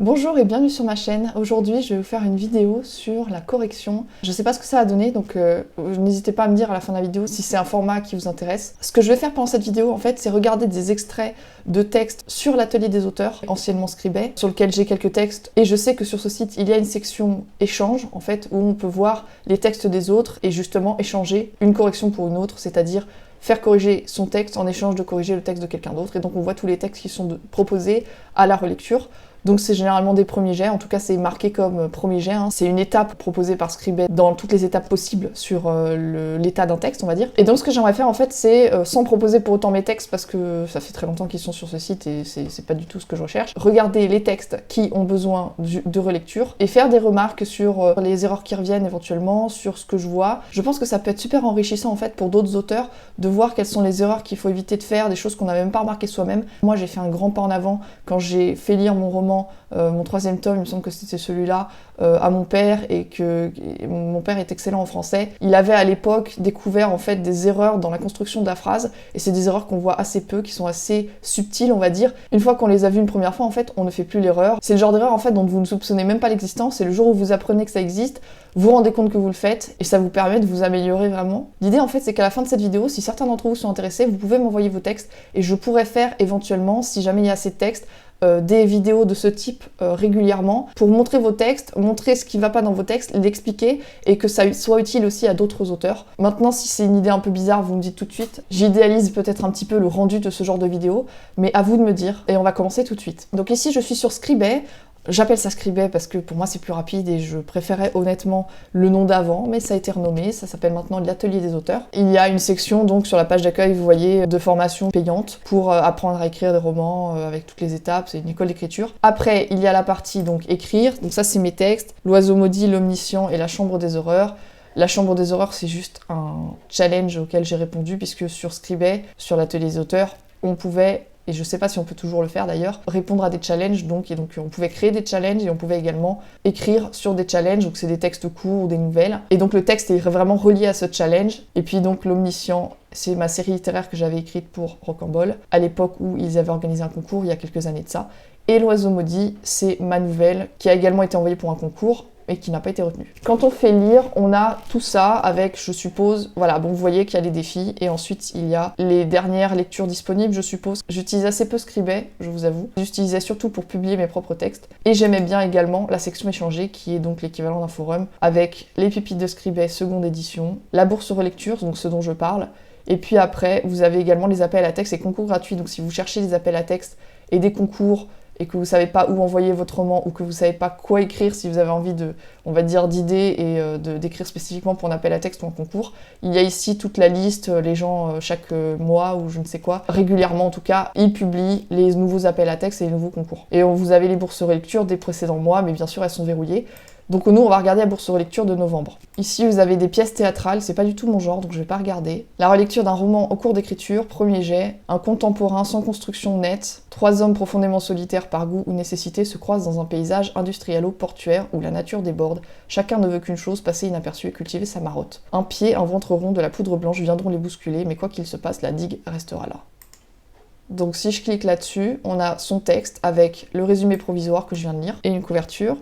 Bonjour et bienvenue sur ma chaîne. Aujourd'hui, je vais vous faire une vidéo sur la correction. Je sais pas ce que ça va donner, donc n'hésitez pas à me dire à la fin de la vidéo si c'est un format qui vous intéresse. Ce que je vais faire pendant cette vidéo, en fait, c'est regarder des extraits de textes sur l'atelier des auteurs, anciennement Scribet, sur lequel j'ai quelques textes. Et je sais que sur ce site, il y a une section échange, en fait, où on peut voir les textes des autres et justement échanger une correction pour une autre, c'est-à-dire faire corriger son texte en échange de corriger le texte de quelqu'un d'autre. Et donc on voit tous les textes qui sont proposés à la relecture. Donc c'est généralement des premiers jets, en tout cas c'est marqué comme premier jet, hein. C'est une étape proposée par Scribet dans toutes les étapes possibles sur l'état d'un texte, on va dire. Et donc ce que j'aimerais faire en fait, c'est, sans proposer pour autant mes textes, parce que ça fait très longtemps qu'ils sont sur ce site et c'est pas du tout ce que je recherche, regarder les textes qui ont besoin de relecture et faire des remarques sur les erreurs qui reviennent éventuellement, sur ce que je vois. Je pense que ça peut être super enrichissant en fait pour d'autres auteurs de voir quelles sont les erreurs qu'il faut éviter de faire, des choses qu'on n'a même pas remarquées soi-même. Moi j'ai fait un grand pas en avant quand j'ai fait lire mon roman, mon troisième tome, il me semble que c'était celui-là, à mon père, et mon père est excellent en français. Il avait à l'époque découvert en fait des erreurs dans la construction de la phrase, et c'est des erreurs qu'on voit assez peu, qui sont assez subtiles on va dire. Une fois qu'on les a vues une première fois, en fait, on ne fait plus l'erreur. C'est le genre d'erreur en fait dont vous ne soupçonnez même pas l'existence, et le jour où vous apprenez que ça existe, vous vous rendez compte que vous le faites, et ça vous permet de vous améliorer vraiment. L'idée en fait c'est qu'à la fin de cette vidéo, si certains d'entre vous sont intéressés, vous pouvez m'envoyer vos textes, et je pourrais faire éventuellement, si jamais il y a assez de textes, des vidéos de ce type régulièrement pour montrer vos textes, montrer ce qui va pas dans vos textes, l'expliquer et que ça soit utile aussi à d'autres auteurs. Maintenant, si c'est une idée un peu bizarre, vous me dites tout de suite. J'idéalise peut-être un petit peu le rendu de ce genre de vidéo, mais à vous de me dire et on va commencer tout de suite. Donc ici, je suis sur Scribet. J'appelle ça Scribet parce que pour moi c'est plus rapide et je préférais honnêtement le nom d'avant, mais ça a été renommé, ça s'appelle maintenant l'atelier des auteurs. Il y a une section donc sur la page d'accueil, vous voyez, de formation payante pour apprendre à écrire des romans avec toutes les étapes, c'est une école d'écriture. Après, il y a la partie donc écrire, donc ça c'est mes textes, L'oiseau maudit, L'omniscient et La chambre des horreurs. La chambre des horreurs, c'est juste un challenge auquel j'ai répondu puisque sur Scribet, sur l'atelier des auteurs, on pouvait, et je sais pas si on peut toujours le faire d'ailleurs, répondre à des challenges, donc on pouvait créer des challenges et on pouvait également écrire sur des challenges, donc c'est des textes courts ou des nouvelles, et donc le texte est vraiment relié à ce challenge. Et puis donc L'omniscient, c'est ma série littéraire que j'avais écrite pour Rocambole, à l'époque où ils avaient organisé un concours, il y a quelques années de ça, et L'oiseau maudit, c'est ma nouvelle, qui a également été envoyée pour un concours, et qui n'a pas été retenu. Quand on fait lire, on a tout ça avec, je suppose, voilà, bon vous voyez qu'il y a les défis, et ensuite il y a les dernières lectures disponibles, je suppose. J'utilise assez peu Scribet, je vous avoue. J'utilisais surtout pour publier mes propres textes, et j'aimais bien également la section échangée, qui est donc l'équivalent d'un forum, avec les pépites de Scribet, seconde édition, la bourse relecture, donc ce dont je parle, et puis après, vous avez également les appels à texte et concours gratuits, donc si vous cherchez des appels à texte et des concours, et que vous savez pas où envoyer votre roman ou que vous savez pas quoi écrire, si vous avez envie de, on va dire, d'idées et d'écrire spécifiquement pour un appel à texte ou un concours, il y a ici toute la liste, les gens chaque mois ou je ne sais quoi, régulièrement en tout cas, ils publient les nouveaux appels à texte et les nouveaux concours. Et vous avez les bourses relecture des précédents mois, mais bien sûr elles sont verrouillées. Donc nous, on va regarder la bourse relecture de novembre. Ici, vous avez des pièces théâtrales, c'est pas du tout mon genre, donc je vais pas regarder. La relecture d'un roman en cours d'écriture, premier jet, un contemporain sans construction nette, 3 hommes profondément solitaires par goût ou nécessité se croisent dans un paysage industrielo-portuaire où la nature déborde. Chacun ne veut qu'une chose, passer inaperçu et cultiver sa marotte. Un pied, un ventre rond, de la poudre blanche viendront les bousculer, mais quoi qu'il se passe, la digue restera là. Donc si je clique là-dessus, on a son texte avec le résumé provisoire que je viens de lire et une couverture.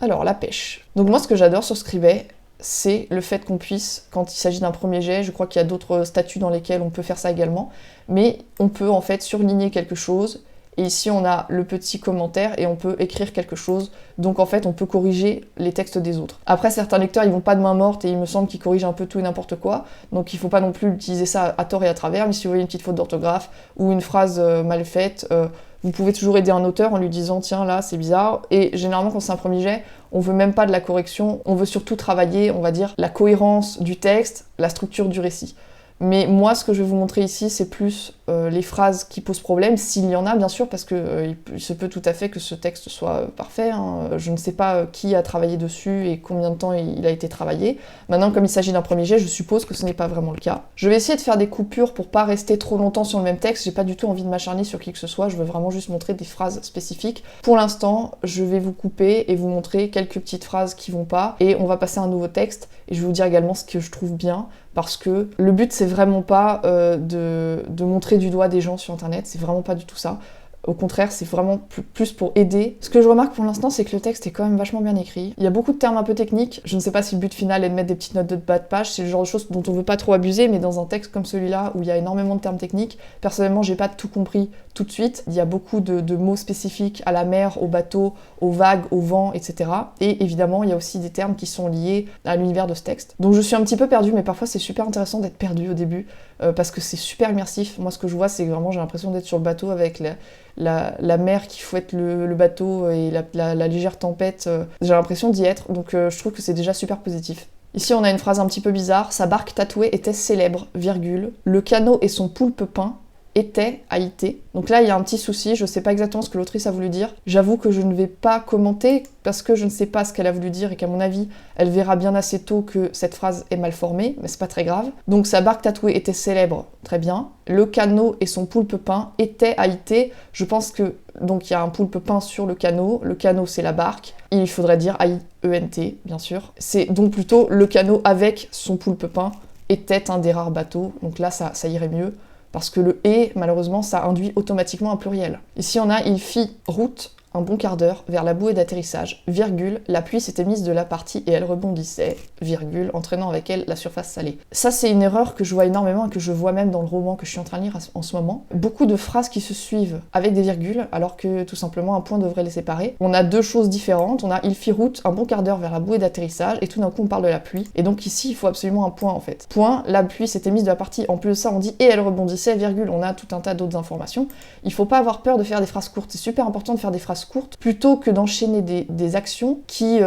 Alors, la pêche. Donc moi, ce que j'adore sur Scribet, c'est le fait qu'on puisse, quand il s'agit d'un premier jet, je crois qu'il y a d'autres statuts dans lesquels on peut faire ça également, mais on peut en fait surligner quelque chose, et ici on a le petit commentaire et on peut écrire quelque chose, donc en fait on peut corriger les textes des autres. Après, certains lecteurs ils vont pas de main morte et il me semble qu'ils corrigent un peu tout et n'importe quoi, donc il faut pas non plus utiliser ça à tort et à travers, mais si vous voyez une petite faute d'orthographe ou une phrase mal faite, vous pouvez toujours aider un auteur en lui disant tiens là c'est bizarre, et généralement quand c'est un premier jet, on veut même pas de la correction, on veut surtout travailler, on va dire, la cohérence du texte, la structure du récit. Mais moi, ce que je vais vous montrer ici, c'est plus les phrases qui posent problème, s'il y en a bien sûr, parce que il se peut tout à fait que ce texte soit parfait, hein. Je ne sais pas qui a travaillé dessus et combien de temps il a été travaillé. Maintenant, comme il s'agit d'un premier jet, je suppose que ce n'est pas vraiment le cas. Je vais essayer de faire des coupures pour pas rester trop longtemps sur le même texte, j'ai pas du tout envie de m'acharner sur qui que ce soit, je veux vraiment juste montrer des phrases spécifiques. Pour l'instant, je vais vous couper et vous montrer quelques petites phrases qui vont pas, et on va passer à un nouveau texte, et je vais vous dire également ce que je trouve bien, parce que le but c'est vraiment pas de montrer du doigt des gens sur internet, c'est vraiment pas du tout ça. Au contraire, c'est vraiment plus pour aider. Ce que je remarque pour l'instant, c'est que le texte est quand même vachement bien écrit. Il y a beaucoup de termes un peu techniques. Je ne sais pas si le but final est de mettre des petites notes de bas de page. C'est le genre de choses dont on veut pas trop abuser, mais dans un texte comme celui-là, où il y a énormément de termes techniques, personnellement, j'ai pas tout compris tout de suite. Il y a beaucoup de mots spécifiques à la mer, au bateau, aux vagues, au vent, etc. Et évidemment, il y a aussi des termes qui sont liés à l'univers de ce texte. Donc je suis un petit peu perdue, mais parfois c'est super intéressant d'être perdu au début, parce que c'est super immersif. Moi, ce que je vois, c'est que vraiment, j'ai l'impression d'être sur le bateau avec la mer qui fouette le bateau et la légère tempête. J'ai l'impression d'y être, donc je trouve que c'est déjà super positif. Ici, on a une phrase un petit peu bizarre. Sa barque tatouée était célèbre, virgule. Le canot et son poulpe peint était haïté. Donc là, il y a un petit souci, je sais pas exactement ce que l'autrice a voulu dire. J'avoue que je ne vais pas commenter parce que je ne sais pas ce qu'elle a voulu dire et qu'à mon avis, elle verra bien assez tôt que cette phrase est mal formée, mais c'est pas très grave. Donc sa barque tatouée était célèbre, très bien. Le canot et son poulpe peint étaient haïtés. Je pense que donc il y a un poulpe peint sur le canot c'est la barque. Il faudrait dire A-I-E-N-T, bien sûr. C'est donc plutôt le canot avec son poulpe peint était un des rares bateaux. Donc là, ça irait mieux. Parce que le « et », malheureusement, ça induit automatiquement un pluriel. Ici, on a « il fit route un bon quart d'heure vers la bouée d'atterrissage, virgule, la pluie s'était mise de la partie et elle rebondissait, virgule, entraînant avec elle la surface salée. » Ça, c'est une erreur que je vois énormément et que je vois même dans le roman que je suis en train de lire en ce moment. Beaucoup de phrases qui se suivent avec des virgules, alors que tout simplement un point devrait les séparer. On a deux choses différentes. On a « il fit route un bon quart d'heure vers la bouée d'atterrissage » et tout d'un coup, on parle de la pluie. Et donc ici, il faut absolument un point, en fait. Point, la pluie s'était mise de la partie. En plus de ça, on dit « et elle rebondissait, virgule ». On a tout un tas d'autres informations. Il faut pas avoir peur de faire des phrases courtes. C'est super important de faire des phrases courtes plutôt que d'enchaîner des actions qui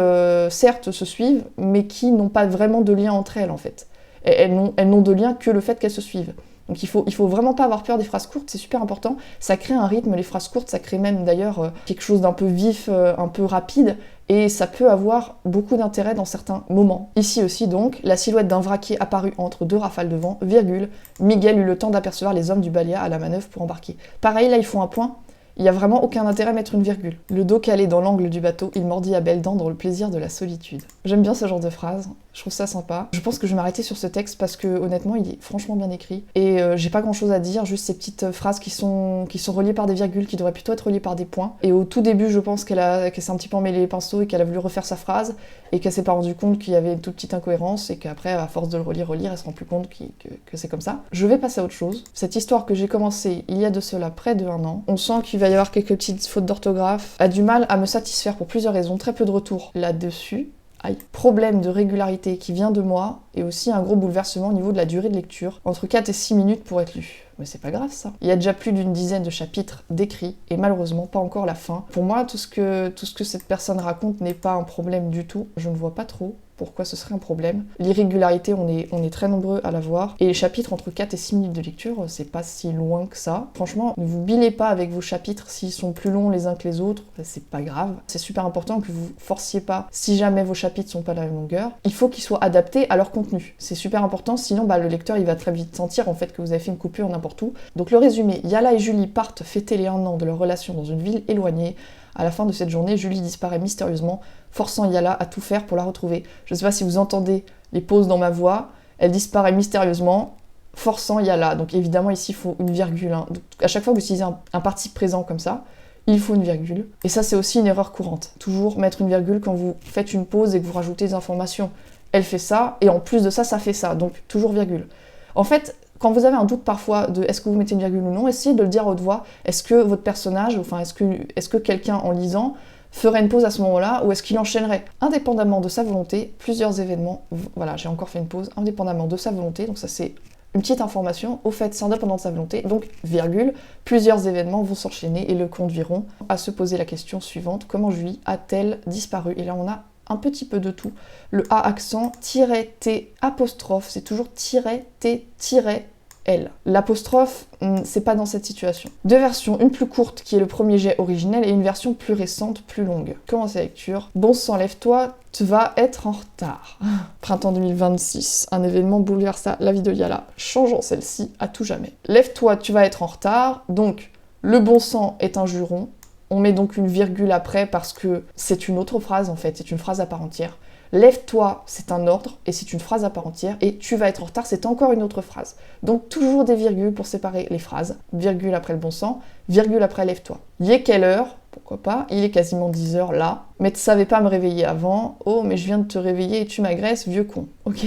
certes se suivent mais qui n'ont pas vraiment de lien entre elles en fait. Elles n'ont de lien que le fait qu'elles se suivent. Donc il faut vraiment pas avoir peur des phrases courtes, c'est super important. Ça crée un rythme, les phrases courtes, ça crée même d'ailleurs quelque chose d'un peu vif, un peu rapide, et ça peut avoir beaucoup d'intérêt dans certains moments. Ici aussi donc, la silhouette d'un vraquier apparut entre deux rafales de vent, virgule, Miguel eut le temps d'apercevoir les hommes du Balia à la manœuvre pour embarquer. Pareil, là ils font un point. Il n'y a vraiment aucun intérêt à mettre une virgule. Le dos calé dans l'angle du bateau, il mordit à belles dents dans le plaisir de la solitude. J'aime bien ce genre de phrase, je trouve ça sympa. Je pense que je vais m'arrêter sur ce texte parce que honnêtement il est franchement bien écrit. Et j'ai pas grand chose à dire, juste ces petites phrases qui sont reliées par des virgules, qui devraient plutôt être reliées par des points. Et au tout début je pense qu'elle s'est un petit peu emmêlée les pinceaux et qu'elle a voulu refaire sa phrase et qu'elle s'est pas rendue compte qu'il y avait une toute petite incohérence et qu'après à force de le relire, elle se rend plus compte que c'est comme ça. Je vais passer à autre chose. Cette histoire que j'ai commencée il y a de cela près de 1 an, on sent qu'il va y avoir quelques petites fautes d'orthographe, a du mal à me satisfaire pour plusieurs raisons, très peu de retours là-dessus. Aïe. Problème de régularité qui vient de moi, et aussi un gros bouleversement au niveau de la durée de lecture, entre 4 et 6 minutes pour être lu. Mais c'est pas grave ça. Il y a déjà plus d'une dizaine de chapitres décrits, et malheureusement pas encore la fin. Pour moi, tout ce que cette personne raconte n'est pas un problème du tout, je ne vois pas trop pourquoi ce serait un problème. L'irrégularité, on est très nombreux à la voir. Et les chapitres entre 4 et 6 minutes de lecture, c'est pas si loin que ça. Franchement, ne vous bilez pas avec vos chapitres s'ils sont plus longs les uns que les autres, c'est pas grave. C'est super important que vous forciez pas, si jamais vos chapitres sont pas de la même longueur. Il faut qu'ils soient adaptés à leur contenu. C'est super important, sinon le lecteur il va très vite sentir en fait que vous avez fait une coupure n'importe où. Donc le résumé, Yala et Julie partent fêter les 1 an de leur relation dans une ville éloignée. À la fin de cette journée, Julie disparaît mystérieusement, forçant Yala à tout faire pour la retrouver. Je ne sais pas si vous entendez les pauses dans ma voix, elle disparaît mystérieusement, forçant Yala. Donc évidemment ici il faut une virgule. Hein. Donc, à chaque fois que vous utilisez un participe présent comme ça, il faut une virgule. Et ça c'est aussi une erreur courante. Toujours mettre une virgule quand vous faites une pause et que vous rajoutez des informations. Elle fait ça, et en plus de ça, ça fait ça. Donc toujours virgule. En fait, quand vous avez un doute parfois de est-ce que vous mettez une virgule ou non, essayez de le dire à haute voix. Est-ce que votre personnage, enfin est-ce que quelqu'un en lisant ferait une pause à ce moment-là ou est-ce qu'il enchaînerait? Indépendamment de sa volonté, plusieurs événements, voilà, j'ai encore fait une pause, indépendamment de sa volonté, donc ça c'est une petite information, au fait c'est indépendant de sa volonté, donc virgule, plusieurs événements vont s'enchaîner et le conduiront à se poser la question suivante, comment Julie a-t-elle disparu? Et là on a un petit peu de tout. Le A accent, -T apostrophe, c'est toujours -T-L. L'apostrophe, c'est pas dans cette situation. 2 versions, une plus courte qui est le premier jet originel et une version plus récente, plus longue. Commencez la lecture. Bon sang, lève-toi, tu vas être en retard. Printemps 2026, un événement bouleversa la vie de Yala, changeant celle-ci à tout jamais. Lève-toi, tu vas être en retard, donc le bon sang est un juron. On met donc une virgule après parce que c'est une autre phrase en fait, c'est une phrase à part entière. Lève-toi, c'est un ordre et c'est une phrase à part entière. Et tu vas être en retard, c'est encore une autre phrase. Donc toujours des virgules pour séparer les phrases. Virgule après le bon sens, virgule après lève-toi. Il est quelle heure? Pourquoi pas? Il est quasiment 10 heures là. Mais tu savais pas me réveiller avant. Oh, mais je viens de te réveiller et tu m'agresses, vieux con. Ok.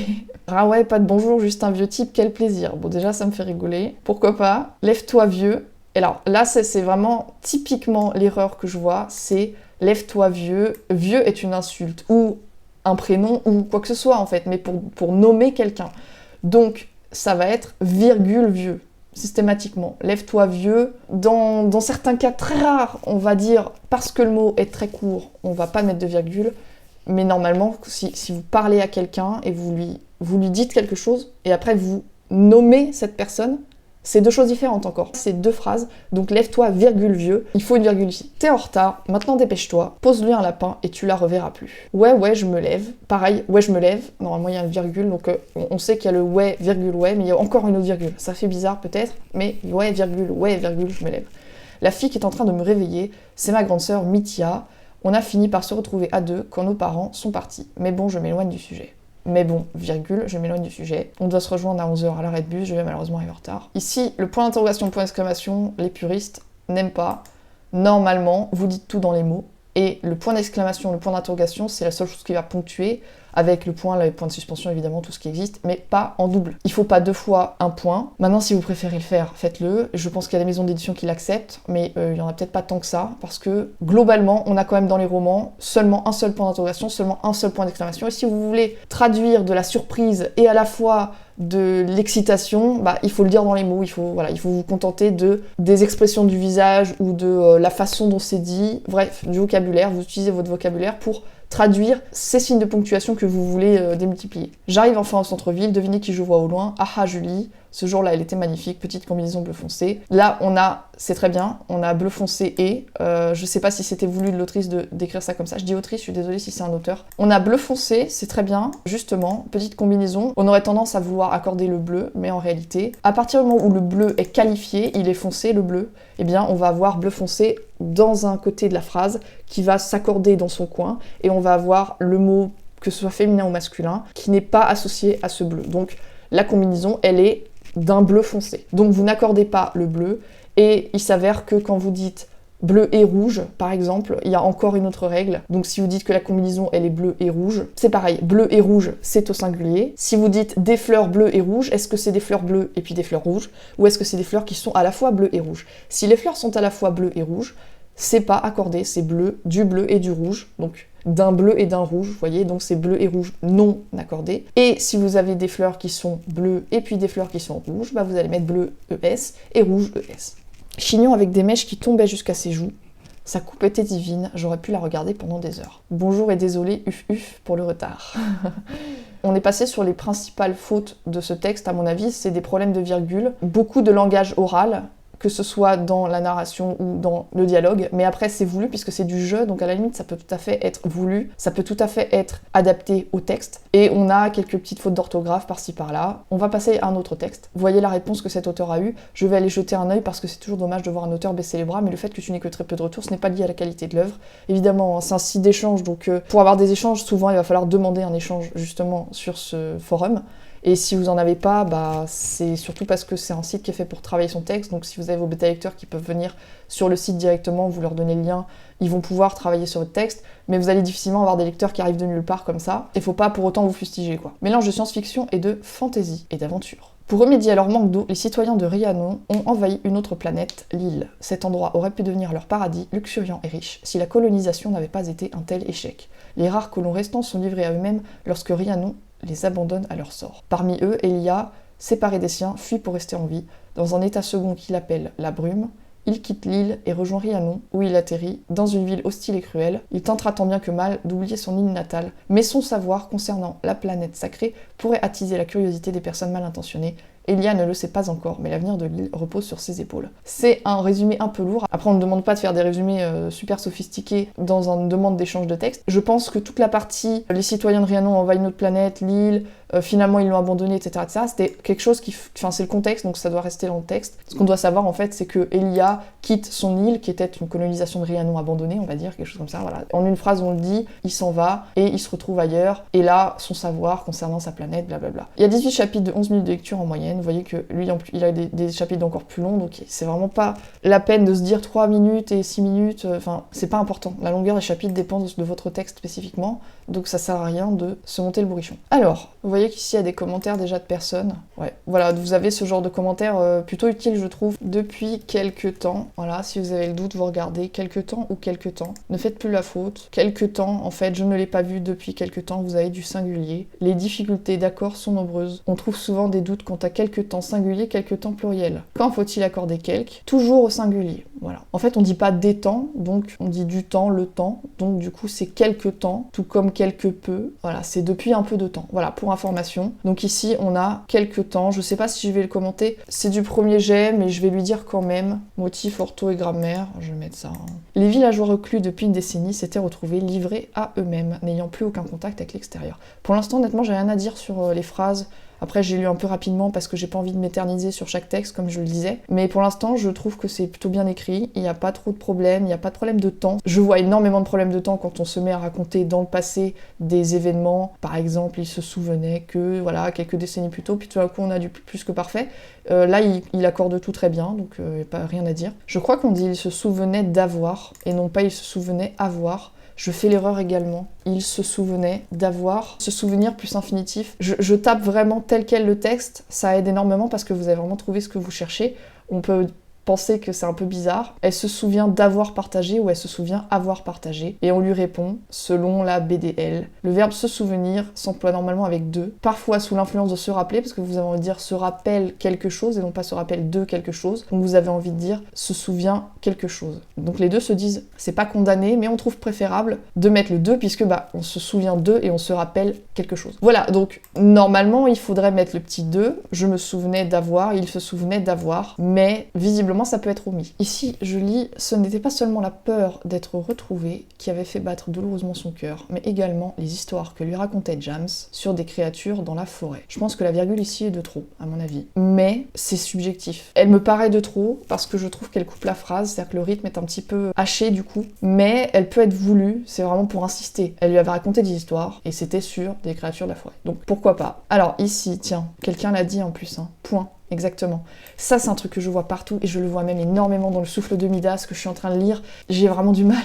Ah ouais, pas de bonjour, juste un vieux type, quel plaisir. Bon, déjà, ça me fait rigoler. Pourquoi pas? Lève-toi, vieux. Et alors, là, c'est vraiment typiquement l'erreur que je vois, c'est lève-toi, vieux. Vieux est une insulte, ou un prénom, ou quoi que ce soit, en fait, mais pour nommer quelqu'un. Donc, ça va être virgule vieux. Systématiquement. Lève-toi vieux. Dans certains cas très rares, on va dire, parce que le mot est très court, on va pas mettre de virgule, mais normalement, si vous parlez à quelqu'un et vous lui dites quelque chose, et après vous nommez cette personne, c'est deux choses différentes encore. C'est deux phrases, donc lève-toi, virgule vieux, il faut une virgule ici. T'es en retard, maintenant dépêche-toi, pose-lui un lapin et tu la reverras plus. Ouais, je me lève. Pareil, ouais, je me lève. Normalement, il y a une virgule, donc on sait qu'il y a le ouais, virgule, ouais, mais il y a encore une autre virgule. Ça fait bizarre peut-être, mais ouais, virgule, je me lève. La fille qui est en train de me réveiller, c'est ma grande sœur Mithia. On a fini par se retrouver à deux quand nos parents sont partis. Mais bon, je m'éloigne du sujet. Mais bon, virgule, je m'éloigne du sujet. On doit se rejoindre à 11h à l'arrêt de bus, je vais malheureusement arriver en retard. Ici, le point d'interrogation, le point d'exclamation, les puristes n'aiment pas. Normalement, vous dites tout dans les mots. Et le point d'exclamation, le point d'interrogation, c'est la seule chose qui va ponctuer, avec le point de suspension évidemment, tout ce qui existe, mais pas en double. Il faut pas deux fois un point. Maintenant, si vous préférez le faire, faites-le. Je pense qu'il y a des maisons d'édition qui l'acceptent, mais il y en a peut-être pas tant que ça, parce que globalement, on a quand même dans les romans seulement un seul point d'interrogation, seulement un seul point d'exclamation. Et si vous voulez traduire de la surprise et à la fois de l'excitation, bah, il faut le dire dans les mots, il faut vous contenter des expressions du visage ou de la façon dont c'est dit, bref, du vocabulaire, vous utilisez votre vocabulaire pour traduire ces signes de ponctuation que vous voulez démultiplier. J'arrive enfin au centre-ville, devinez qui je vois au loin. Ah Julie, ce jour-là elle était magnifique, petite combinaison bleu foncé. Là c'est très bien, on a bleu foncé et, je sais pas si c'était voulu de l'autrice d'écrire ça comme ça, je dis autrice, je suis désolée si c'est un auteur. On a bleu foncé, c'est très bien, justement, petite combinaison. On aurait tendance à vouloir accorder le bleu, mais en réalité, à partir du moment où le bleu est qualifié, il est foncé, le bleu, eh bien on va avoir bleu foncé dans un côté de la phrase qui va s'accorder dans son coin et on va avoir le mot, que ce soit féminin ou masculin, qui n'est pas associé à ce bleu. Donc la combinaison, elle est d'un bleu foncé. Donc vous n'accordez pas le bleu et il s'avère que quand vous dites bleu et rouge, par exemple, il y a encore une autre règle. Donc si vous dites que la combinaison, elle est bleu et rouge, c'est pareil, bleu et rouge, c'est au singulier. Si vous dites des fleurs bleues et rouges, est-ce que c'est des fleurs bleues et puis des fleurs rouges, ou est-ce que c'est des fleurs qui sont à la fois bleues et rouges? Si les fleurs sont à la fois bleues et rouges, c'est pas accordé, c'est bleu et du rouge, donc d'un bleu et d'un rouge, vous voyez, donc c'est bleu et rouge non accordé. Et si vous avez des fleurs qui sont bleues et puis des fleurs qui sont rouges, bah vous allez mettre bleu ES et rouge ES. Chignon avec des mèches qui tombaient jusqu'à ses joues. Sa coupe était divine, j'aurais pu la regarder pendant des heures. Bonjour et désolé, pour le retard. On est passé sur les principales fautes de ce texte, à mon avis, c'est des problèmes de virgule, beaucoup de langage oral, que ce soit dans la narration ou dans le dialogue, mais après c'est voulu puisque c'est du jeu, donc à la limite ça peut tout à fait être voulu, ça peut tout à fait être adapté au texte, et on a quelques petites fautes d'orthographe par-ci par-là. On va passer à un autre texte. Vous voyez la réponse que cet auteur a eue, je vais aller jeter un œil parce que c'est toujours dommage de voir un auteur baisser les bras, mais le fait que tu n'aies que très peu de retours, ce n'est pas lié à la qualité de l'œuvre. Évidemment, hein, c'est un site d'échange, donc pour avoir des échanges, souvent il va falloir demander un échange justement sur ce forum. Et si vous en avez pas, bah, c'est surtout parce que c'est un site qui est fait pour travailler son texte, donc si vous avez vos bêta lecteurs qui peuvent venir sur le site directement, vous leur donnez le lien, ils vont pouvoir travailler sur votre texte, mais vous allez difficilement avoir des lecteurs qui arrivent de nulle part comme ça, et faut pas pour autant vous fustiger quoi. Mélange de science-fiction et de fantasy et d'aventure. Pour remédier à leur manque d'eau, les citoyens de Rhiannon ont envahi une autre planète, l'île. Cet endroit aurait pu devenir leur paradis, luxuriant et riche, si la colonisation n'avait pas été un tel échec. Les rares colons restants sont livrés à eux-mêmes lorsque Rhiannon les abandonne à leur sort. Parmi eux, Elia, séparé des siens, fuit pour rester en vie. Dans un état second qu'il appelle la brume, il quitte l'île et rejoint Rhiannon, où il atterrit, dans une ville hostile et cruelle. Il tentera tant bien que mal d'oublier son île natale, mais son savoir concernant la planète sacrée pourrait attiser la curiosité des personnes mal intentionnées. Elia ne le sait pas encore, mais l'avenir de l'île repose sur ses épaules. C'est un résumé un peu lourd. Après, on ne demande pas de faire des résumés super sophistiqués dans une demande d'échange de texte. Je pense que toute la partie les citoyens de Rhiannon envahissent notre planète, l'île, finalement ils l'ont abandonné, etc., etc. C'était quelque chose qui... Enfin, c'est le contexte, donc ça doit rester dans le texte. Ce qu'on doit savoir, en fait, c'est que Elia quitte son île, qui était une colonisation de Rhiannon abandonnée, on va dire, quelque chose comme ça, voilà. En une phrase, on le dit, il s'en va, et il se retrouve ailleurs, et là, son savoir concernant sa planète, blablabla. Il y a 18 chapitres de 11 minutes de lecture en moyenne, vous voyez que lui, il a des chapitres encore plus longs, donc c'est vraiment pas la peine de se dire 3 minutes et 6 minutes, enfin, c'est pas important. La longueur des chapitres dépend de votre texte spécifiquement, donc ça sert à rien de se monter le bourrichon. Alors, vous voyez qu'ici il y a des commentaires déjà de personnes. Ouais, voilà, vous avez ce genre de commentaires plutôt utiles, je trouve, depuis quelques temps. Voilà, si vous avez le doute, vous regardez quelques temps ou quelques temps. Ne faites plus la faute. Quelques temps, en fait, je ne l'ai pas vu depuis quelques temps, vous avez du singulier. Les difficultés d'accord sont nombreuses. On trouve souvent des doutes quant à quelques temps singulier, quelques temps pluriel. Quand faut-il accorder quelques? Toujours au singulier. Voilà. En fait, on dit pas des temps, donc on dit du temps, le temps. Donc du coup, c'est quelques temps, tout comme quelque peu. Voilà, c'est depuis un peu de temps. Voilà, pour information. Donc ici, on a quelques temps. Je sais pas si je vais le commenter. C'est du premier jet, mais je vais lui dire quand même. Motif, ortho et grammaire. Je vais mettre ça. Les villageois reclus depuis une décennie s'étaient retrouvés livrés à eux-mêmes, n'ayant plus aucun contact avec l'extérieur. Pour l'instant, honnêtement, j'ai rien à dire sur les phrases. Après, j'ai lu un peu rapidement parce que j'ai pas envie de m'éterniser sur chaque texte, comme je le disais. Mais pour l'instant, je trouve que c'est plutôt bien écrit. Il n'y a pas trop de problèmes, il n'y a pas de problème de temps. Je vois énormément de problèmes de temps quand on se met à raconter dans le passé des événements. Par exemple, il se souvenait que, voilà, quelques décennies plus tôt, puis tout à coup, on a du plus que parfait. Là, il accorde tout très bien, donc pas rien à dire. Je crois qu'on dit il se souvenait d'avoir, et non pas il se souvenait avoir. Je fais l'erreur également. Il se souvenait d'avoir ce souvenir plus infinitif. Je tape vraiment tel quel le texte, ça aide énormément parce que vous avez vraiment trouvé ce que vous cherchez. On peut penser que c'est un peu bizarre. Elle se souvient d'avoir partagé ou elle se souvient avoir partagé. Et on lui répond, selon la BDL. Le verbe se souvenir s'emploie normalement avec de, parfois sous l'influence de se rappeler, parce que vous avez envie de dire se rappelle quelque chose et non pas se rappelle de quelque chose. Donc vous avez envie de dire se souvient quelque chose. Donc les deux se disent, c'est pas condamné, mais on trouve préférable de mettre le de, puisque on se souvient de et on se rappelle quelque chose. Voilà, donc normalement il faudrait mettre le petit de, je me souvenais d'avoir, il se souvenait d'avoir, mais visiblement ça peut être omis. Ici, je lis, ce n'était pas seulement la peur d'être retrouvé qui avait fait battre douloureusement son cœur, mais également les histoires que lui racontait James sur des créatures dans la forêt. Je pense que la virgule ici est de trop, à mon avis. Mais c'est subjectif. Elle me paraît de trop parce que je trouve qu'elle coupe la phrase, c'est-à-dire que le rythme est un petit peu haché du coup, mais elle peut être voulue, c'est vraiment pour insister. Elle lui avait raconté des histoires et c'était sur des créatures de la forêt. Donc pourquoi pas. Alors ici, tiens, quelqu'un l'a dit en plus, point. Exactement. Ça, c'est un truc que je vois partout et je le vois même énormément dans le souffle de Midas que je suis en train de lire. J'ai vraiment du mal.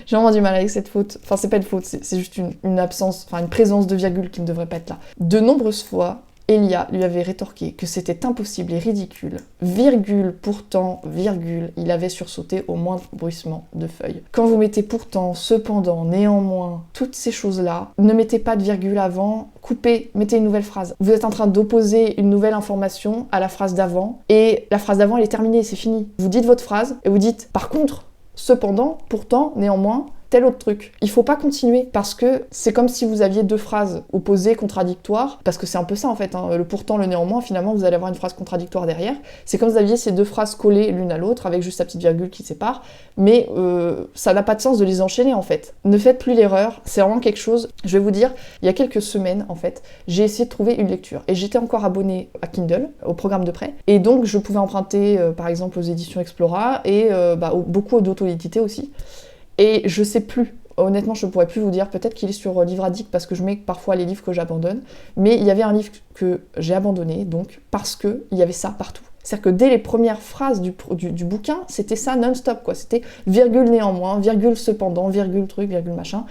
J'ai vraiment du mal avec cette faute. Enfin, c'est pas une faute, c'est juste une absence, enfin une présence de virgule qui ne devrait pas être là. De nombreuses fois, Elia lui avait rétorqué que c'était impossible et ridicule. Virgule, pourtant, virgule, il avait sursauté au moindre bruissement de feuilles. Quand vous mettez pourtant, cependant, néanmoins, toutes ces choses-là, ne mettez pas de virgule avant, coupez, mettez une nouvelle phrase. Vous êtes en train d'opposer une nouvelle information à la phrase d'avant, et la phrase d'avant, elle est terminée, c'est fini. Vous dites votre phrase, et vous dites, par contre, cependant, pourtant, néanmoins, tel autre truc. Il faut pas continuer parce que c'est comme si vous aviez deux phrases opposées, contradictoires, parce que c'est un peu ça en fait, le pourtant, le néanmoins, finalement vous allez avoir une phrase contradictoire derrière. C'est comme si vous aviez ces deux phrases collées l'une à l'autre avec juste la petite virgule qui sépare, mais ça n'a pas de sens de les enchaîner en fait. Ne faites plus l'erreur, c'est vraiment quelque chose, je vais vous dire, il y a quelques semaines en fait, j'ai essayé de trouver une lecture et j'étais encore abonnée à Kindle, au programme de prêt, et donc je pouvais emprunter par exemple aux éditions Explora et beaucoup d'auto-édité aussi. Et je sais plus, honnêtement je pourrais plus vous dire, peut-être qu'il est sur Livre Addict parce que je mets parfois les livres que j'abandonne, mais il y avait un livre que j'ai abandonné donc parce que il y avait ça partout. C'est-à-dire que dès les premières phrases du bouquin, c'était ça non-stop quoi, c'était virgule néanmoins, virgule cependant, virgule truc, virgule machin.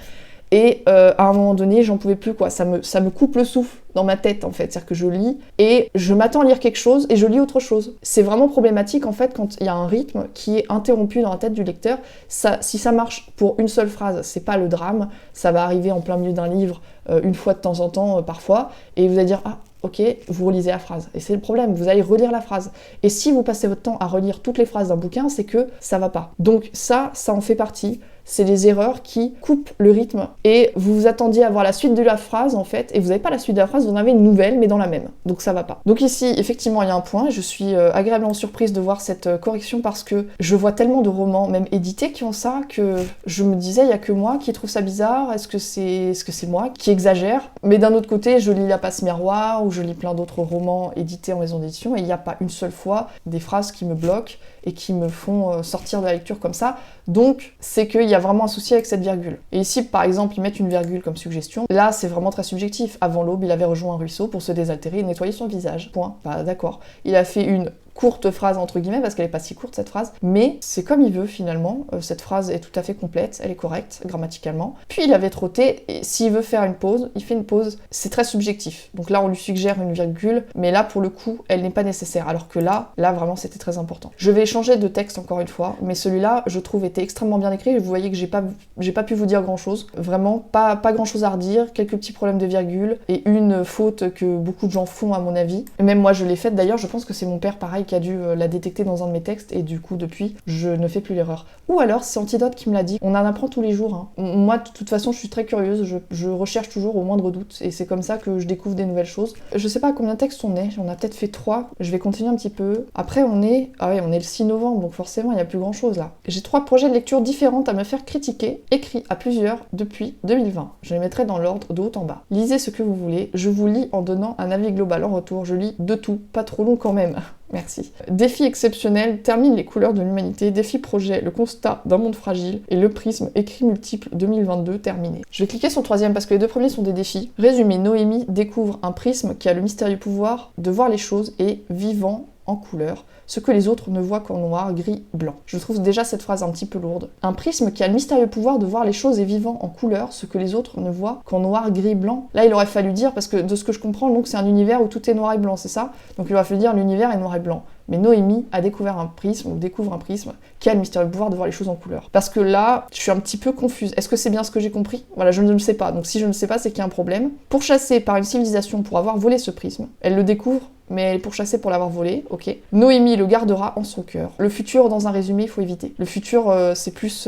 Et à un moment donné, j'en pouvais plus quoi, ça me coupe le souffle dans ma tête en fait, c'est-à-dire que je lis et je m'attends à lire quelque chose et je lis autre chose. C'est vraiment problématique en fait quand il y a un rythme qui est interrompu dans la tête du lecteur. Si ça marche pour une seule phrase, c'est pas le drame, ça va arriver en plein milieu d'un livre une fois de temps en temps parfois et vous allez dire ah ok, vous relisez la phrase. Et c'est le problème, vous allez relire la phrase. Et si vous passez votre temps à relire toutes les phrases d'un bouquin, c'est que ça va pas. Donc ça en fait partie. c'est les erreurs qui coupent le rythme. Et vous vous attendiez à voir la suite de la phrase, en fait, et vous n'avez pas la suite de la phrase, vous en avez une nouvelle, mais dans la même. Donc ça va pas. Donc ici, effectivement, il y a un point. Je suis agréablement surprise de voir cette correction parce que je vois tellement de romans, même édités, qui ont ça, que je me disais, il y a que moi qui trouve ça bizarre. Est-ce que c'est moi qui exagère? Mais d'un autre côté, je lis La Passe Miroir ou je lis plein d'autres romans édités en maison d'édition et il n'y a pas une seule fois des phrases qui me bloquent et qui me font sortir de la lecture comme ça. Donc, c'est qu'il y a vraiment un souci avec cette virgule. Et ici, par exemple, ils mettent une virgule comme suggestion. Là, c'est vraiment très subjectif. Avant l'aube, il avait rejoint un ruisseau pour se désaltérer et nettoyer son visage. Point. Bah, d'accord. Il a fait une courte phrase entre guillemets parce qu'elle est pas si courte cette phrase, mais c'est comme il veut finalement. Cette phrase est tout à fait complète, elle est correcte grammaticalement. Puis il avait trotté et s'il veut faire une pause, il fait une pause. C'est très subjectif. Donc là on lui suggère une virgule, mais là pour le coup elle n'est pas nécessaire. Alors que là vraiment c'était très important. Je vais changer de texte encore une fois, mais celui-là je trouve était extrêmement bien écrit. Vous voyez que j'ai pas pu vous dire grand chose. Vraiment pas grand chose à redire. Quelques petits problèmes de virgule et une faute que beaucoup de gens font à mon avis. Même moi je l'ai faite d'ailleurs. Je pense que c'est mon père pareil qui a dû la détecter dans un de mes textes et du coup depuis je ne fais plus l'erreur. Ou alors c'est Antidote qui me l'a dit, on en apprend tous les jours hein. Moi de toute façon je suis très curieuse, je recherche toujours au moindre doute et c'est comme ça que je découvre des nouvelles choses. Je sais pas à combien de textes on est, on a peut-être fait 3, je vais continuer un petit peu. Après on est le 6 novembre donc forcément il n'y a plus grand chose là. J'ai 3 projets de lecture différents à me faire critiquer, écrits à plusieurs depuis 2020. Je les mettrai dans l'ordre de haut en bas. Lisez ce que vous voulez, je vous lis en donnant un avis global en retour, je lis de tout, pas trop long quand même. Merci. Défi exceptionnel, termine les couleurs de l'humanité. Défi projet, le constat d'un monde fragile. Et le prisme, écrit multiple 2022, terminé. Je vais cliquer sur le 3e parce que les 2 premiers sont des défis. Résumé, Noémie découvre un prisme qui a le mystérieux pouvoir de voir les choses et vivant en couleur, ce que les autres ne voient qu'en noir, gris, blanc. Je trouve déjà cette phrase un petit peu lourde. Un prisme qui a le mystérieux pouvoir de voir les choses et vivant en couleur, ce que les autres ne voient qu'en noir, gris, blanc. Là, il aurait fallu dire, parce que de ce que je comprends, donc c'est un univers où tout est noir et blanc, c'est ça? Donc il aurait fallu dire l'univers est noir et blanc. Mais Noémie a découvert un prisme, ou découvre un prisme, qui a le mystérieux pouvoir de voir les choses en couleur. Parce que là, je suis un petit peu confuse. Est-ce que c'est bien ce que j'ai compris? Voilà, je ne le sais pas. Donc si je ne sais pas, c'est qu'il y a un problème. Pourchassée par une civilisation pour avoir volé ce prisme, elle le découvre, mais elle est pourchassée pour l'avoir volé, ok. Noémie le gardera en son cœur. Le futur, dans un résumé, il faut éviter. Le futur, c'est plus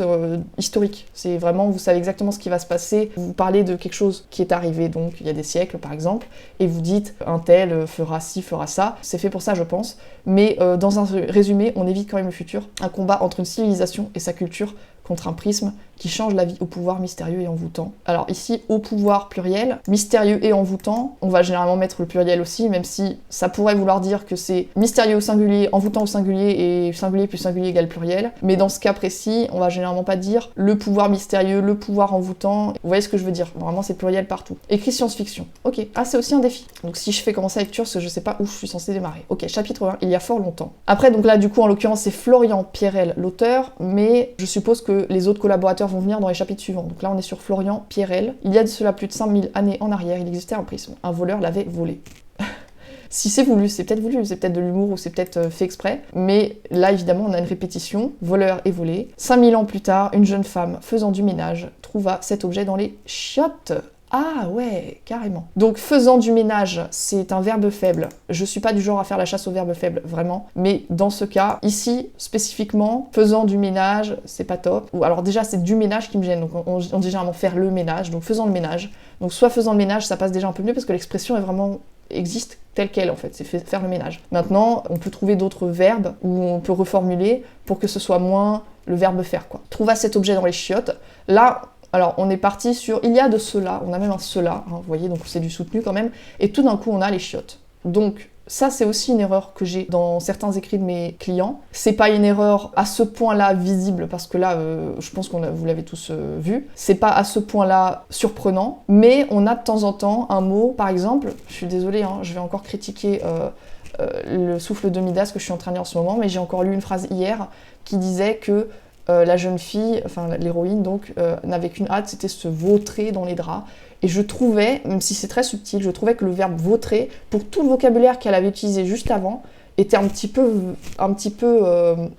historique. C'est vraiment, vous savez exactement ce qui va se passer. Vous parlez de quelque chose qui est arrivé, donc il y a des siècles, par exemple, et vous dites, un tel fera ci, fera ça. C'est fait pour ça, je pense. Mais dans un résumé, on évite quand même le futur. Un combat entre une civilisation et sa culture contre un prisme qui change la vie au pouvoir mystérieux et envoûtant. Alors ici, au pouvoir pluriel, mystérieux et envoûtant, on va généralement mettre le pluriel aussi, même si ça pourrait vouloir dire que c'est mystérieux au singulier, envoûtant au singulier, et singulier plus singulier égale pluriel. Mais dans ce cas précis, on va généralement pas dire le pouvoir mystérieux, le pouvoir envoûtant. Vous voyez ce que je veux dire? Normalement, c'est pluriel partout. Écrit science-fiction. Ok. Ah, c'est aussi un défi. Donc si je fais commencer la lecture, parce que je sais pas où je suis censée démarrer. Ok, chapitre 1, il y a fort longtemps. Après, donc là, du coup, en l'occurrence, c'est Florian Pierrel, l'auteur, mais je suppose que les autres collaborateurs vont venir dans les chapitres suivants. Donc là, on est sur Florian Pierrel. Il y a de cela plus de 5000 années en arrière, il existait un prisme. Un voleur l'avait volé. Si c'est voulu, c'est peut-être de l'humour ou c'est peut-être fait exprès, mais là évidemment on a une répétition, voleur et volé. 5000 ans plus tard, une jeune femme faisant du ménage trouva cet objet dans les chiottes. Ah ouais, carrément. Donc faisant du ménage, c'est un verbe faible. Je suis pas du genre à faire la chasse au verbe faible, vraiment. Mais dans ce cas, ici, spécifiquement, faisant du ménage, c'est pas top. Ou alors déjà, c'est du ménage qui me gêne. Donc on dit généralement faire le ménage, donc faisant le ménage. Donc soit faisant le ménage, ça passe déjà un peu mieux parce que l'expression est vraiment existe telle qu'elle en fait, c'est faire le ménage. Maintenant, on peut trouver d'autres verbes où on peut reformuler pour que ce soit moins le verbe faire quoi. Trouva cet objet dans les chiottes. Là, alors on est parti sur il y a de cela, on a même un cela, hein, vous voyez, donc c'est du soutenu quand même, et tout d'un coup on a les chiottes. Donc ça c'est aussi une erreur que j'ai dans certains écrits de mes clients. C'est pas une erreur à ce point-là visible, parce que là, je pense que vous l'avez tous vu, c'est pas à ce point-là surprenant, mais on a de temps en temps un mot, par exemple, je suis désolée, hein, je vais encore critiquer le souffle de Midas que je suis en train de lire en ce moment, mais j'ai encore lu une phrase hier qui disait que la jeune fille, enfin l'héroïne donc, n'avait qu'une hâte, c'était se vautrer dans les draps. Et je trouvais, même si c'est très subtil, je trouvais que le verbe vautrer, pour tout le vocabulaire qu'elle avait utilisé juste avant, était un petit peu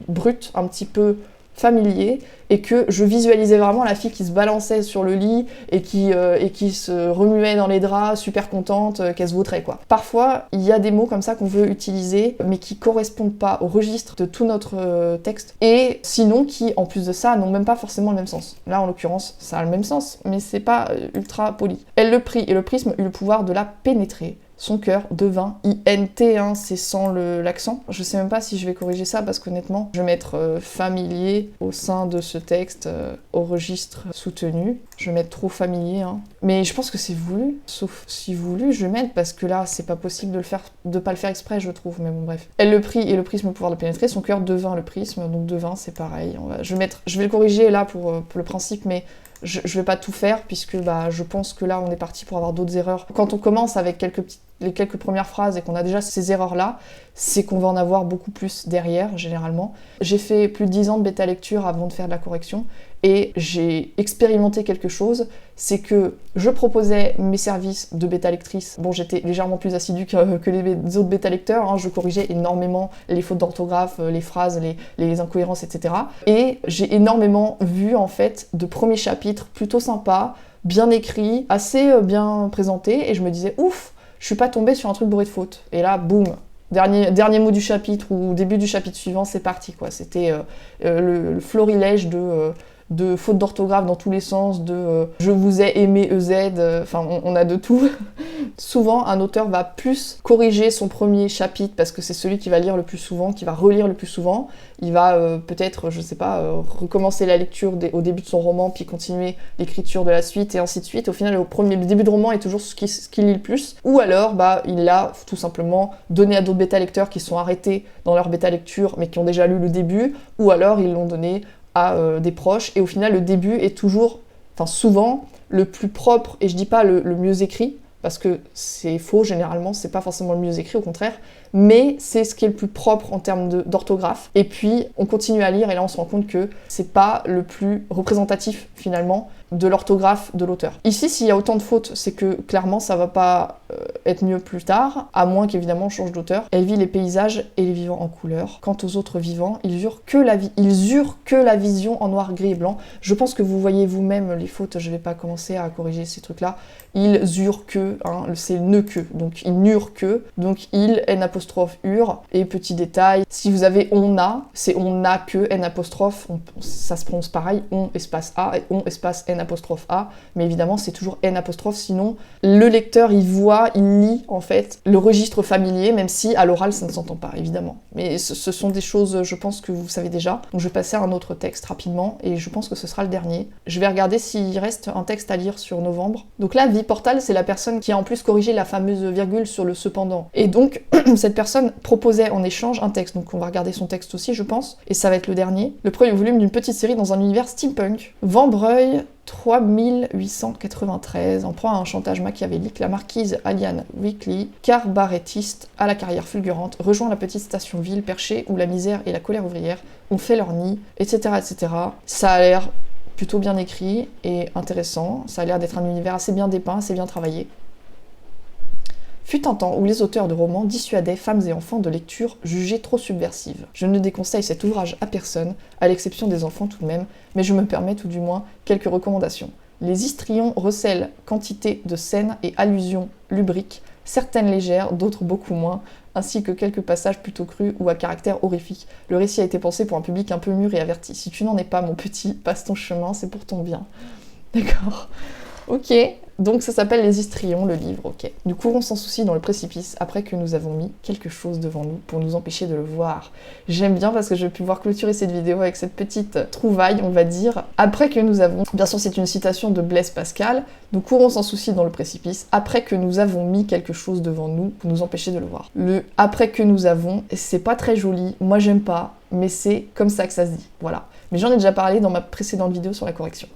brut, un petit peu familier et que je visualisais vraiment la fille qui se balançait sur le lit et qui se remuait dans les draps, super contente, qu'elle se vautrait quoi. Parfois, il y a des mots comme ça qu'on veut utiliser, mais qui correspondent pas au registre de tout notre texte, et sinon qui, en plus de ça, n'ont même pas forcément le même sens. Là, en l'occurrence, ça a le même sens, mais c'est pas ultra poli. Elle le prit, et le prisme eut le pouvoir de la pénétrer. Son cœur devint INT, hein, c'est sans l'accent. Je sais même pas si je vais corriger ça parce qu'honnêtement, je vais mettre familier au sein de ce texte au registre soutenu. Je vais mettre trop familier, hein. Mais je pense que c'est voulu, sauf si voulu, je vais mettre parce que là, c'est pas possible de pas le faire exprès, je trouve. Mais bon, bref. Elle le prit et le prisme au pouvoir de pénétrer. Son cœur devint le prisme, donc devint, c'est pareil. Je vais le corriger là pour le principe, mais je vais pas tout faire puisque je pense que là on est parti pour avoir d'autres erreurs. Quand on commence avec les quelques premières phrases et qu'on a déjà ces erreurs-là, c'est qu'on va en avoir beaucoup plus derrière, généralement. J'ai fait plus de 10 ans de bêta lecture avant de faire de la correction, et j'ai expérimenté quelque chose, c'est que je proposais mes services de bêta lectrice. Bon, j'étais légèrement plus assidue que les autres bêta lecteurs, hein. Je corrigeais énormément les fautes d'orthographe, les phrases, les incohérences, etc. Et j'ai énormément vu, en fait, de premiers chapitres plutôt sympas, bien écrits, assez bien présentés, et je me disais, ouf, je suis pas tombée sur un truc bourré de fautes. Et là, boum, dernier mot du chapitre ou début du chapitre suivant, c'est parti, quoi. C'était le florilège de fautes d'orthographe dans tous les sens, je vous ai aimé EZ, enfin on a de tout. Souvent, un auteur va plus corriger son premier chapitre parce que c'est celui qui va lire le plus souvent, qui va relire le plus souvent. Il va peut-être, je sais pas, recommencer la lecture au début de son roman, puis continuer l'écriture de la suite, et ainsi de suite. Au final, le début de roman est toujours ce qu'il lit le plus. Ou alors, il l'a tout simplement donné à d'autres bêta-lecteurs qui sont arrêtés dans leur bêta-lecture, mais qui ont déjà lu le début, ou alors ils l'ont donné à des proches, et au final le début est toujours, enfin souvent, le plus propre, et je dis pas le mieux écrit, parce que c'est faux généralement, c'est pas forcément le mieux écrit, au contraire, mais c'est ce qui est le plus propre en termes d'orthographe. Et puis on continue à lire, et là on se rend compte que c'est pas le plus représentatif finalement de l'orthographe de l'auteur. Ici, s'il y a autant de fautes, c'est que clairement ça va pas être mieux plus tard, à moins qu'évidemment on change d'auteur. Elle vit les paysages et les vivants en couleur. Quant aux autres vivants, ils eurent que la vision en noir, gris et blanc. Je pense que vous voyez vous-même les fautes, je vais pas commencer à corriger ces trucs-là. Ils eurent que, hein, c'est ne que, donc ils n'eurent que, donc il, N apostrophe eurent, et petit détail, si vous avez on a, c'est on a que, N apostrophe, ça se prononce pareil, on espace A et on espace N apostrophe A, mais évidemment c'est toujours N apostrophe, sinon le lecteur il voit, il lit en fait le registre familier, même si à l'oral ça ne s'entend pas évidemment. Mais ce sont des choses, je pense que vous savez déjà, donc je vais passer à un autre texte rapidement, et je pense que ce sera le dernier. Je vais regarder s'il reste un texte à lire sur novembre. Donc là, Vie Portal, c'est la personne qui a en plus corrigé la fameuse virgule sur le cependant. Et donc, cette personne proposait en échange un texte, donc on va regarder son texte aussi, je pense, et ça va être le dernier. Le premier volume d'une petite série dans un univers steampunk. Vambreuil 3893, en proie à un chantage machiavélique, la marquise Aliane Weekly, cabarettiste à la carrière fulgurante, rejoint la petite station-ville perchée où la misère et la colère ouvrière ont fait leur nid, etc., etc. Ça a l'air plutôt bien écrit et intéressant, ça a l'air d'être un univers assez bien dépeint, assez bien travaillé. Fut un temps où les auteurs de romans dissuadaient femmes et enfants de lectures jugées trop subversives. Je ne déconseille cet ouvrage à personne, à l'exception des enfants tout de même, mais je me permets tout du moins quelques recommandations. Les histrions recèlent quantité de scènes et allusions lubriques, certaines légères, d'autres beaucoup moins, ainsi que quelques passages plutôt crus ou à caractère horrifique. Le récit a été pensé pour un public un peu mûr et averti. Si tu n'en es pas, mon petit, passe ton chemin, c'est pour ton bien. D'accord. Ok, donc ça s'appelle Les Histrions, le livre, ok. Nous courons sans souci dans le précipice après que nous avons mis quelque chose devant nous pour nous empêcher de le voir. J'aime bien parce que je vais pouvoir clôturer cette vidéo avec cette petite trouvaille, on va dire. Après que nous avons... Bien sûr, c'est une citation de Blaise Pascal. Nous courons sans souci dans le précipice après que nous avons mis quelque chose devant nous pour nous empêcher de le voir. Le « après que nous avons », c'est pas très joli, moi j'aime pas, mais c'est comme ça que ça se dit, voilà. Mais j'en ai déjà parlé dans ma précédente vidéo sur la correction.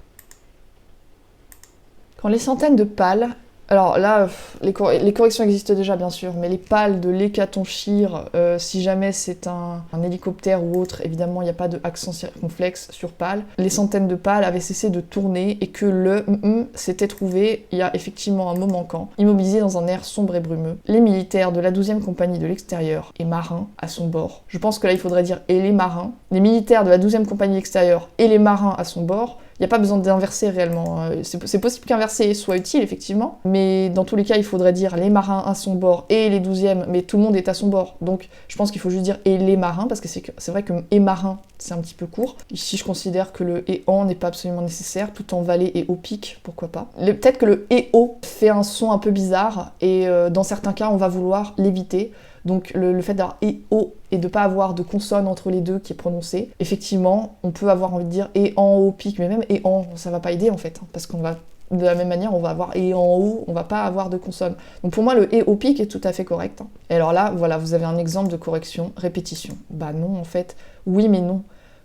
Quand les centaines de pâles Alors là, les corrections existent déjà bien sûr, mais les pales de l'hécatonchire, si jamais c'est un hélicoptère ou autre, évidemment il n'y a pas de accent circonflexe sur pale. Les centaines de pales avaient cessé de tourner et que le s'était trouvé, il y a effectivement un mot manquant, immobilisé dans un air sombre et brumeux. Les militaires de la 12e compagnie de l'extérieur et marins à son bord. Je pense que là il faudrait dire et les marins. Les militaires de la 12e compagnie de l'extérieur et les marins à son bord. Il n'y a pas besoin d'inverser réellement. C'est possible qu'inverser soit utile, effectivement, mais dans tous les cas, il faudrait dire les marins à son bord et les 12e, mais tout le monde est à son bord. Donc je pense qu'il faut juste dire et les marins, parce que c'est vrai que et marin, c'est un petit peu court. Ici, je considère que le et en n'est pas absolument nécessaire, tout en vallée et au pic, pourquoi pas. Peut-être que le et o fait un son un peu bizarre, et dans certains cas, on va vouloir l'éviter. Donc le fait d'avoir et o et de pas avoir de consonne entre les deux qui est prononcée, effectivement, on peut avoir envie de dire et en haut pic, mais même et en, ça va pas aider en fait, hein, parce qu'on va de la même manière, on va avoir et en haut, on va pas avoir de consonne. Donc pour moi, le et au pic est tout à fait correct. Hein. Et alors là, voilà, vous avez un exemple de correction, répétition. Bah non, en fait, oui mais non.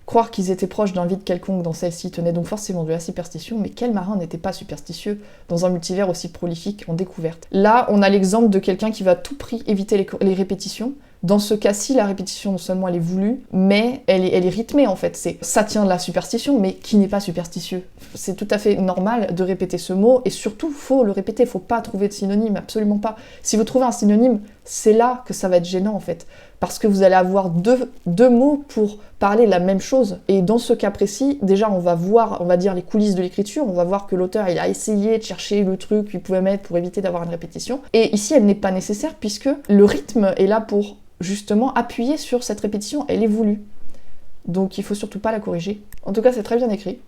Croire qu'ils étaient proches d'un vide quelconque dans celle-ci tenait donc forcément de la superstition, mais quel marin n'était pas superstitieux dans un multivers aussi prolifique en découverte? Là, on a l'exemple de quelqu'un qui va à tout prix éviter les répétitions. Dans ce cas-ci, la répétition, non seulement elle est voulue, mais elle est rythmée en fait. Ça tient de la superstition, mais qui n'est pas superstitieux? C'est tout à fait normal de répéter ce mot, et surtout, faut le répéter, faut pas trouver de synonyme, absolument pas. Si vous trouvez un synonyme, c'est là que ça va être gênant en fait. Parce que vous allez avoir deux mots pour parler de la même chose. Et dans ce cas précis, déjà on va voir, on va dire les coulisses de l'écriture, on va voir que l'auteur il a essayé de chercher le truc qu'il pouvait mettre pour éviter d'avoir une répétition. Et ici elle n'est pas nécessaire puisque le rythme est là pour justement appuyer sur cette répétition, elle est voulue. Donc il faut surtout pas la corriger. En tout cas c'est très bien écrit.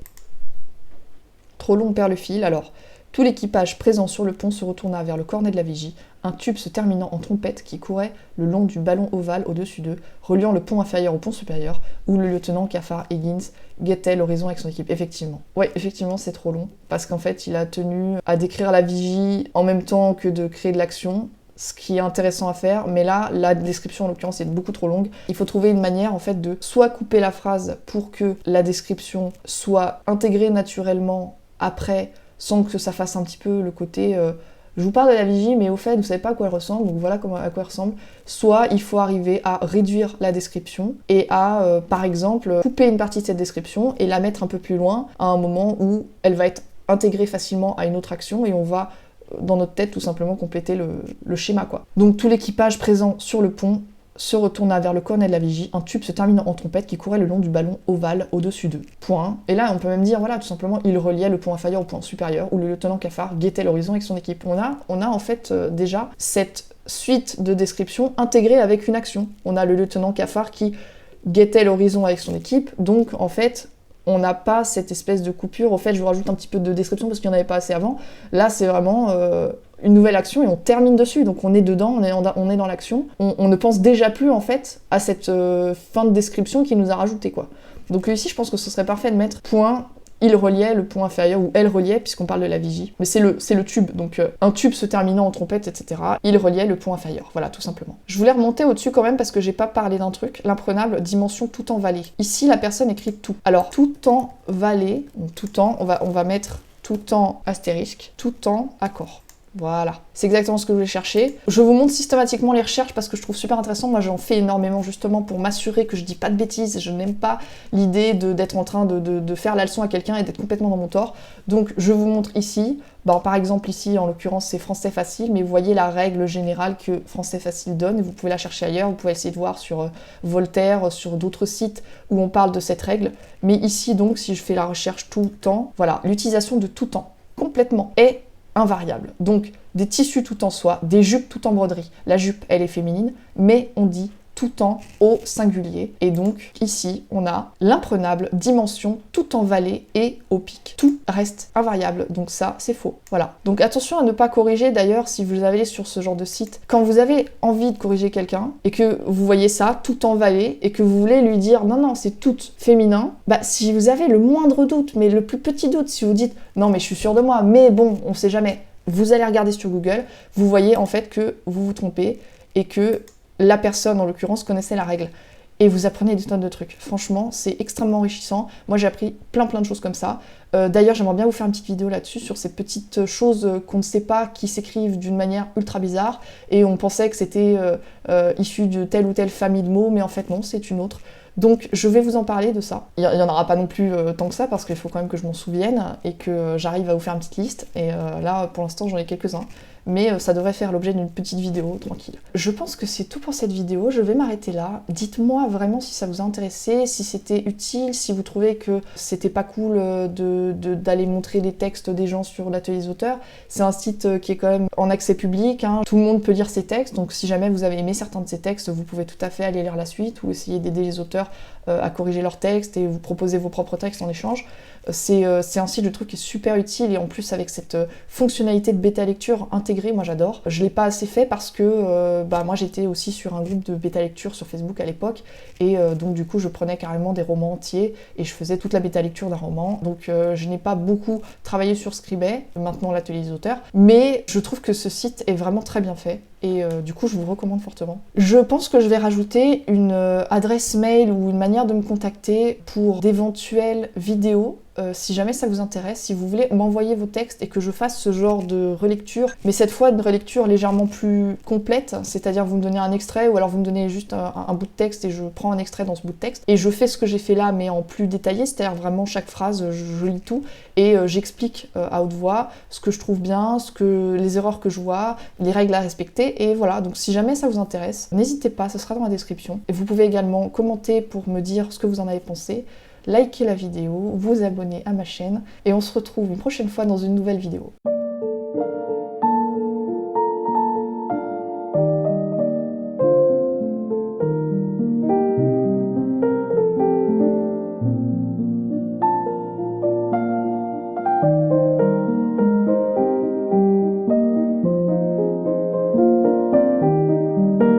Trop long on perd le fil, alors... Tout l'équipage présent sur le pont se retourna vers le cornet de la vigie, un tube se terminant en trompette qui courait le long du ballon ovale au-dessus d'eux, reliant le pont inférieur au pont supérieur, où le lieutenant Cafard Higgins guettait l'horizon avec son équipe. Effectivement. Ouais, effectivement, c'est trop long, parce qu'en fait, il a tenu à décrire la vigie en même temps que de créer de l'action, ce qui est intéressant à faire, mais là, la description en l'occurrence est beaucoup trop longue. Il faut trouver une manière en fait de soit couper la phrase pour que la description soit intégrée naturellement après, sans que ça fasse un petit peu le côté je vous parle de la vigie, mais au fait, vous savez pas à quoi elle ressemble, donc voilà à quoi elle ressemble. Soit il faut arriver à réduire la description et à, par exemple, couper une partie de cette description et la mettre un peu plus loin à un moment où elle va être intégrée facilement à une autre action et on va, dans notre tête, tout simplement compléter le schéma, quoi. Donc tout l'équipage présent sur le pont se retourna vers le cornet de la vigie, un tube se terminant en trompette qui courait le long du ballon ovale au-dessus d'eux. Point. Et là, on peut même dire, voilà, tout simplement, il reliait le pont inférieur au pont supérieur, où le lieutenant Cafard guettait l'horizon avec son équipe. On a en fait déjà cette suite de descriptions intégrée avec une action. On a le lieutenant Cafard qui guettait l'horizon avec son équipe, donc en fait... on n'a pas cette espèce de coupure. Au fait, je vous rajoute un petit peu de description parce qu'il n'y en avait pas assez avant. Là, c'est vraiment une nouvelle action et on termine dessus. Donc on est dedans, on est dans l'action. On ne pense déjà plus, en fait, à cette fin de description qu'il nous a rajouté, quoi. Donc ici, je pense que ce serait parfait de mettre point... il reliait le pont inférieur, ou elle reliait, puisqu'on parle de la vigie. Mais c'est le tube, donc un tube se terminant en trompette, etc. Il reliait le pont inférieur, voilà, tout simplement. Je voulais remonter au-dessus quand même, parce que j'ai pas parlé d'un truc, l'imprenable dimension tout en vallée. Ici, la personne écrit tout. Alors, tout en vallée, donc tout en, on va mettre tout en astérisque, tout en accord. Voilà, c'est exactement ce que je voulais chercher. Je vous montre systématiquement les recherches parce que je trouve super intéressant. Moi, j'en fais énormément justement pour m'assurer que je dis pas de bêtises. Je n'aime pas l'idée d'être en train de faire la leçon à quelqu'un et d'être complètement dans mon tort. Donc, je vous montre ici. Bon, par exemple, ici, en l'occurrence, c'est Français Facile, mais vous voyez la règle générale que Français Facile donne. Vous pouvez la chercher ailleurs. Vous pouvez essayer de voir sur Voltaire, sur d'autres sites où on parle de cette règle. Mais ici, donc, si je fais la recherche tout temps, voilà, l'utilisation de tout temps, complètement, est invariable. Donc, des tissus tout en soie, des jupes tout en broderie. La jupe, elle est féminine, mais on dit tout en au singulier. Et donc, ici, on a l'imprenable dimension tout en vallée et au pic. Tout reste invariable, donc ça, c'est faux. Voilà. Donc, attention à ne pas corriger, d'ailleurs, si vous allez sur ce genre de site. Quand vous avez envie de corriger quelqu'un, et que vous voyez ça, tout en vallée, et que vous voulez lui dire, non, non, c'est tout féminin, bah, si vous avez le moindre doute, mais le plus petit doute, si vous dites, non, mais je suis sûre de moi, mais bon, on sait jamais. Vous allez regarder sur Google, vous voyez en fait que vous vous trompez, et que la personne, en l'occurrence, connaissait la règle. et vous apprenez des tonnes de trucs. Franchement, c'est extrêmement enrichissant. Moi, j'ai appris plein de choses comme ça. D'ailleurs, j'aimerais bien vous faire une petite vidéo là-dessus, sur ces petites choses qu'on ne sait pas, qui s'écrivent d'une manière ultra bizarre, et on pensait que c'était issu de telle ou telle famille de mots, mais en fait non, c'est une autre. Donc je vais vous en parler de ça. Il n'y en aura pas non plus tant que ça, parce qu'il faut quand même que je m'en souvienne, et que j'arrive à vous faire une petite liste, et là, pour l'instant, j'en ai quelques-uns. Mais ça devrait faire l'objet d'une petite vidéo tranquille. Je pense que c'est tout pour cette vidéo, je vais m'arrêter là. Dites-moi vraiment si ça vous a intéressé, si c'était utile, si vous trouvez que c'était pas cool d'aller montrer les textes des gens sur l'atelier des auteurs. C'est un site qui est quand même en accès public, hein. Tout le monde peut lire ses textes, donc si jamais vous avez aimé certains de ces textes, vous pouvez tout à fait aller lire la suite ou essayer d'aider les auteurs à corriger leurs textes et vous proposer vos propres textes en échange. C'est un site, je trouve, qui est super utile, et en plus avec cette fonctionnalité de bêta lecture intégrée, moi j'adore. Je l'ai pas assez fait parce que moi j'étais aussi sur un groupe de bêta lecture sur Facebook à l'époque, et donc du coup je prenais carrément des romans entiers et je faisais toute la bêta lecture d'un roman. Donc je n'ai pas beaucoup travaillé sur Scribd, maintenant l'atelier des auteurs, mais je trouve que ce site est vraiment très bien fait. Et du coup, je vous le recommande fortement. Je pense que je vais rajouter une adresse mail ou une manière de me contacter pour d'éventuelles vidéos. Si jamais ça vous intéresse, si vous voulez m'envoyer vos textes et que je fasse ce genre de relecture, mais cette fois une relecture légèrement plus complète, c'est-à-dire vous me donnez un extrait ou alors vous me donnez juste un bout de texte et je prends un extrait dans ce bout de texte et je fais ce que j'ai fait là mais en plus détaillé, c'est-à-dire vraiment chaque phrase, je lis tout et j'explique à haute voix ce que je trouve bien, les erreurs que je vois, les règles à respecter, et voilà. Donc si jamais ça vous intéresse, n'hésitez pas, ce sera dans la description. Et vous pouvez également commenter pour me dire ce que vous en avez pensé, liker la vidéo, vous abonner à ma chaîne, et on se retrouve une prochaine fois dans une nouvelle vidéo.